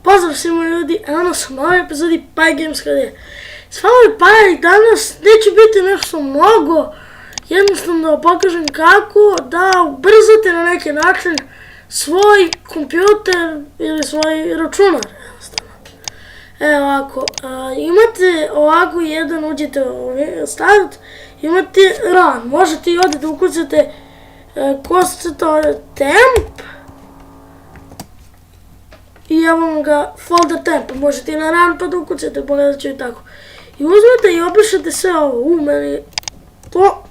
Pozdrav svima ljudi, evo nas u novoj epizodi Paj Games HD. S vama je Paj i danas neće biti nešto mnogo, jednostavno da pokažem kako da ubrzate na neki način svoj kompjuter ili svoj računar. Evo ovako, imate ovako jedan, uđete u start, imate run, možete i ovdje da ukucate temp i evo vam ga folder temp, možete i na run pa da ukucate, pogledat ću i tako. I uzmete i obrišete sve ovo, meni to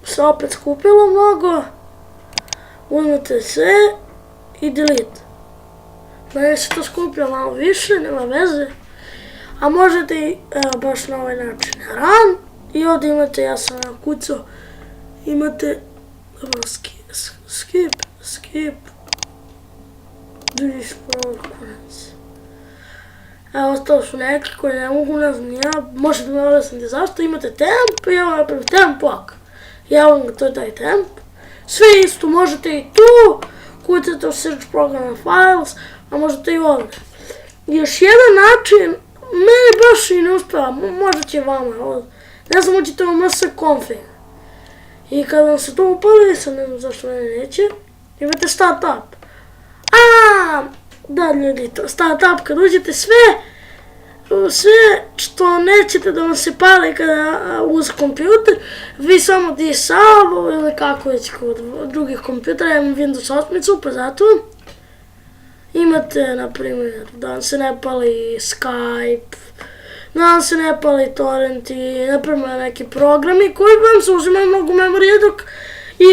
se opet skupilo mnogo, uzmete sve i delete. Meni se to skupilo malo više, nema veze, a možete i baš na ovaj način run i ovdje imate, ja sam kucao, imate skip, evo, ostalo su neki koji ne mogu, ne znam ja, možete me objasniti zašto, imate temp i evo napravim temp ovako. I evo vam ga, to je taj temp. Sve isto, možete i tu, kucate u search program files, a možete i ovdje. Još jedan način, meni baš i ne uspeva, možda će vama, ne znam, uđite u ms-config. I kada vam se to upali, sad ne znam zašto meni neće, imate startup. Da ljudi, startup, kad uđete sve što nećete da vam se pali kada uz kompjuter, vi samo disable ili kako već kod drugih kompjutera, imam Windows 8, pa zato imate, na primjer, da vam se ne pali Skype, da vam se ne pali torrenti, na primjer neki programi koji vam se uzimaju mnogo memorije dok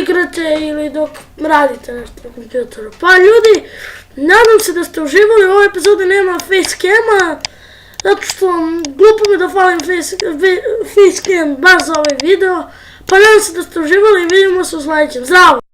igrate ili dok radite nešto na kompjuteru. Pa ljudi, nadam se da ste uživali, u ovoj epizodi nema facecama, zato što glupo mi da falim facecam baš za ovaj video, pa nadam se da ste uživali i vidimo se u sljedećem. Zdravo!